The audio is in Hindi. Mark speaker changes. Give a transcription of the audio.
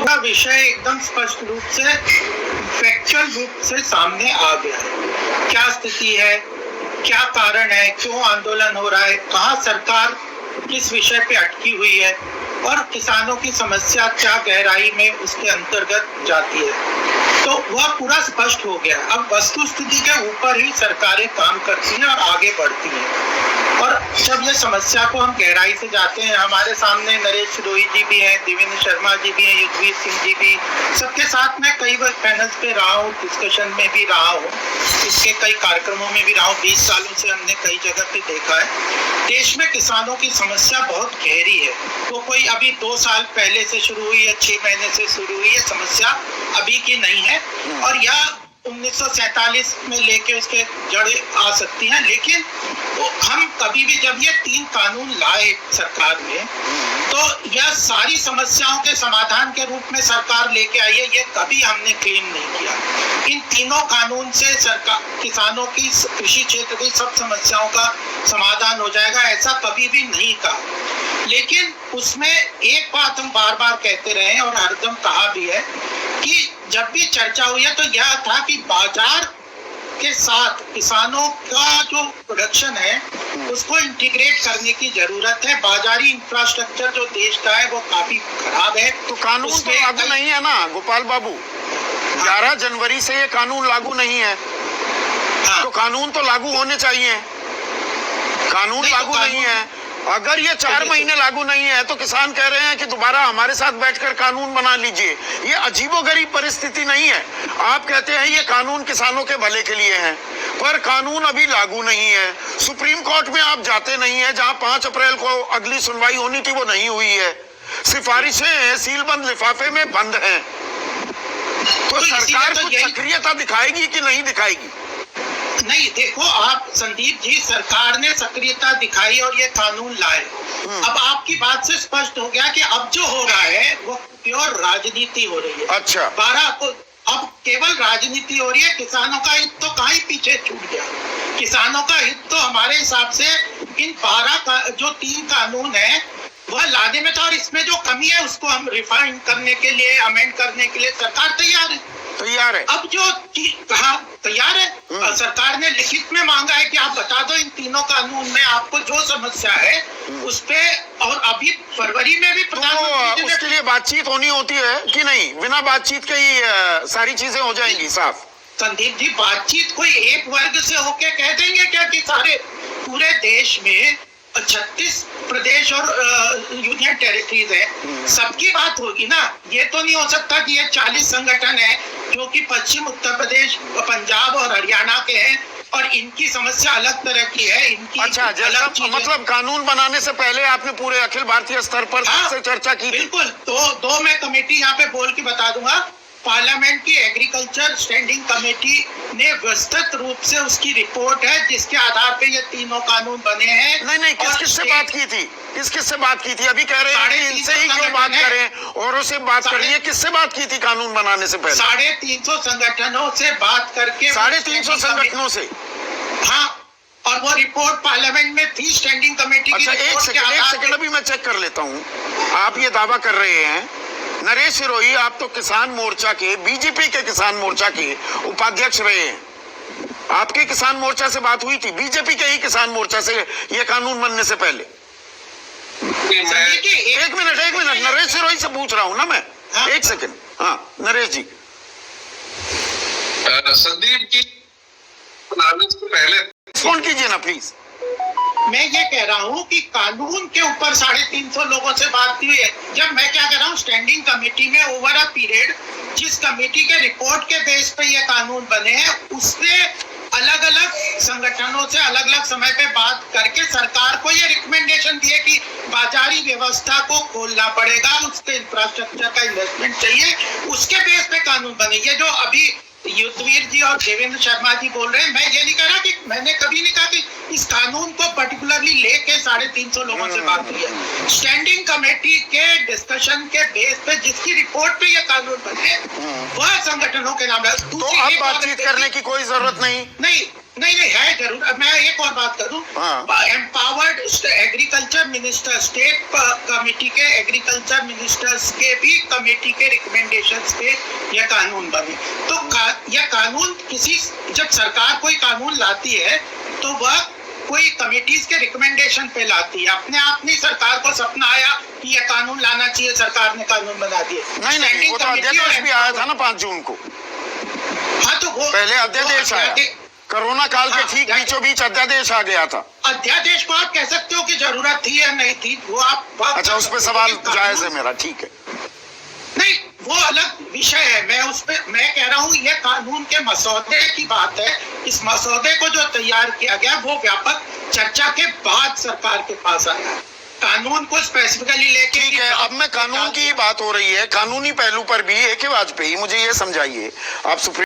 Speaker 1: का विषय एकदम स्पष्ट रूप से फैक्चुअल रूप से सामने आ गया है। क्या स्थिति है, क्या कारण है, क्यों आंदोलन हो रहा है, कहाँ सरकार किस विषय पे अटकी हुई है और किसानों की समस्या क्या गहराई में उसके अंतर्गत जाती है, तो वह पूरा स्पष्ट हो गया। अब वस्तु स्थिति के ऊपर ही सरकारें काम करती हैं और आगे बढ़ती हैं। और जब ये समस्या को हम गहराई से जाते हैं, हमारे सामने नरेश सिरोही जी भी हैं, देवेंद्र शर्मा जी भी हैं, युद्धवीर सिंह जी भी, सबके साथ मैं कई बार पैनल्स पे रहा हूँ, डिस्कशन में भी रहा हूँ, इसके कई कार्यक्रमों में भी रहा हूँ। 20 सालों से हमने कई जगह पे देखा है देश में किसानों की समस्या बहुत गहरी है। वो कोई अभी 2 साल पहले से शुरू हुई है, 6 महीने से शुरू हुई है, समस्या अभी की नहीं है और यह 1947 में लेके उसके जड़ें आ सकती हैं। लेकिन वो हम कभी भी जब ये 3 कानून लाए सरकार में, तो यह सारी समस्याओं के समाधान के रूप में सरकार लेके आई है, ये कभी हमने क्लेम नहीं किया। इन तीनों कानून से सरकार किसानों की कृषि क्षेत्र की सब समस्याओं का समाधान हो जाएगा, ऐसा कभी भी नहीं कहा। लेकिन उसमें एक बात हम बार बार कहते रहे हैं और हरदम कहा भी है कि जब भी चर्चा हुई है तो यह था कि बाजार के साथ किसानों का जो प्रोडक्शन है उसको इंटीग्रेट करने की जरूरत है। बाजारी इंफ्रास्ट्रक्चर जो देश का है वो काफी खराब है।
Speaker 2: तो कानून तो लागू नहीं है ना गोपाल बाबू, 11 जनवरी से ये कानून लागू नहीं है। तो कानून तो लागू होने चाहिए, कानून लागू नहीं है। अगर ये 4 महीने लागू नहीं है तो किसान कह रहे हैं कि दोबारा हमारे साथ बैठकर कानून बना लीजिए। ये अजीबोगरीब परिस्थिति नहीं है। आप कहते हैं ये कानून किसानों के भले के लिए है, पर कानून अभी लागू नहीं है। सुप्रीम कोर्ट में आप जाते नहीं है, जहां 5 अप्रैल को अगली सुनवाई होनी थी वो नहीं हुई है। सिफारिशें सीलबंद लिफाफे में बंद हैं। तो सरकार कुछ सक्रियता दिखाएगी कि नहीं दिखाएगी?
Speaker 1: नहीं, देखो आप संदीप जी, सरकार ने सक्रियता दिखाई और ये कानून लाए। अब आपकी बात से स्पष्ट हो गया कि अब जो हो रहा है वो प्योर राजनीति हो रही है।
Speaker 2: अच्छा,
Speaker 1: अब केवल राजनीति हो रही है। किसानों का हित तो कहीं पीछे छूट गया। किसानों का हित तो हमारे हिसाब से इन 12 जो 3 कानून है वह लाने में था और इसमें जो कमी है उसको हम रिफाइन करने के लिए, अमेंड करने के लिए सरकार तैयार है। अब जो कहा तैयार है, सरकार ने लिखित में मांगा है कि आप बता दो इन तीनों कानून में आपको जो समस्या है उस पे, और अभी फरवरी में भी प्रधानमंत्री
Speaker 2: उसके लिए बातचीत होनी होती है कि नहीं? बिना बातचीत के ही सारी चीजें हो जाएंगी साफ?
Speaker 1: संदीप जी, बातचीत कोई एक वर्ग से होके कह देंगे क्या कि सारे पूरे देश में 36 प्रदेश और यूनियन टेरिटरीज है, सबकी बात होगी ना? ये तो नहीं हो सकता कि ये 40 संगठन है जो कि पश्चिम उत्तर प्रदेश, पंजाब और हरियाणा के हैं और इनकी समस्या अलग तरह की है, इनकी
Speaker 2: अच्छा, मतलब कानून बनाने से पहले आपने पूरे अखिल भारतीय स्तर पर सबसे चर्चा की?
Speaker 1: बिल्कुल। तो मैं कमेटी यहाँ पे बोल के बता दूंगा। पार्लियामेंट की एग्रीकल्चर स्टैंडिंग कमेटी ने विस्तृत रूप से उसकी रिपोर्ट है जिसके आधार पे ये तीनों कानून बने हैं।
Speaker 2: नहीं, किससे बात की थी? किससे बात की थी? अभी कह रहे हैं इनसे ही क्यों बात करें, औरों से बात करिए। किससे बात की थी कानून बनाने से पहले?
Speaker 1: 350 संगठनों से बात करके।
Speaker 2: 350 संगठनों से?
Speaker 1: हाँ, और वो रिपोर्ट पार्लियामेंट में थी स्टैंडिंग कमेटी की।
Speaker 2: अच्छा, एक सेकंड अभी मैं चेक कर लेता हूँ। आप ये दावा कर रहे हैं, नरेश सिरोही आप तो किसान मोर्चा के, बीजेपी के किसान मोर्चा के उपाध्यक्ष रहे हैं। आपके किसान मोर्चा से बात हुई थी, बीजेपी के ही किसान मोर्चा से, ये कानून बनने से पहले? एक मिनट नरेश सिरोही से पूछ रहा हूँ ना मैं। हाँ? एक सेकंड। हाँ नरेश जी।
Speaker 3: संदीप जी, बनाने से पहले
Speaker 2: फोन कीजिए ना प्लीज।
Speaker 1: मैं ये कह रहा हूँ कि कानून के ऊपर 350 लोगों से बात हुई है। जब मैं क्या कह रहा हूँ, स्टैंडिंग कमेटी में ओवर अ पीरियड जिस कमेटी के रिपोर्ट के बेस पे ये कानून बने हैं, उससे अलग अलग संगठनों से अलग अलग समय पे बात करके सरकार को ये रिकमेंडेशन दिए कि बाजारी व्यवस्था को खोलना पड़ेगा, उसके इंफ्रास्ट्रक्चर का इन्वेस्टमेंट चाहिए, उसके बेस पे कानून बने। ये जो अभी युद्धवीर जी और देवेंद्र शर्मा जी बोल रहे हैं, मैं ये नहीं कह रहा कि मैंने कभी नहीं कहा कि इस कानून को पर्टिकुलरली लेके 350 लोगों से बात हुई है। स्टैंडिंग कमेटी के डिस्कशन के बेस पे जिसकी रिपोर्ट पे ये कानून बने वह संगठनों के नाम है।
Speaker 2: तो अब बातचीत करने की कोई जरूरत नहीं?
Speaker 1: नहीं नहीं है जरूर। अब मैं एक और बात करूं,
Speaker 2: हाँ।
Speaker 1: Empowered agriculture minister, state committee के एग्रीकल्चर मिनिस्टर्स के भी कमेटी के रिकमेंडेशंस पे यह कानून बने। तो यह कानून जब सरकार कोई कानून लाती है तो वह कोई कमेटीज के रिकमेंडेशन पे लाती है। अपने आप नहीं सरकार को सपना आया कि यह कानून लाना चाहिए, सरकार ने कानून बना दिए।
Speaker 2: नहीं, वो तो अध्यादेश भी आया था ना 5 जून को।
Speaker 1: हाँ तो वो
Speaker 2: पहले अध्यादेश आया, कोरोना काल के ठीक बीचों बीच अध्यादेश आ गया था।
Speaker 1: अध्यादेश को आप कह सकते हो कि जरूरत थी या नहीं थी, वो आप
Speaker 2: अच्छा, उस पर सवाल जायज है मेरा, ठीक है।
Speaker 1: नहीं, वो अलग विषय है। मैं कह रहा हूँ ये कानून के मसौदे की बात है। इस मसौदे को जो तैयार किया गया वो व्यापक चर्चा के बाद सरकार के पास आया। कानून को स्पेसिफिकली लेके,
Speaker 2: ठीक है। अब मैं कानून की बात हो रही है, कानूनी पहलू पर भी AK वाजपेयी मुझे ये समझाइए, आप सुप्रीम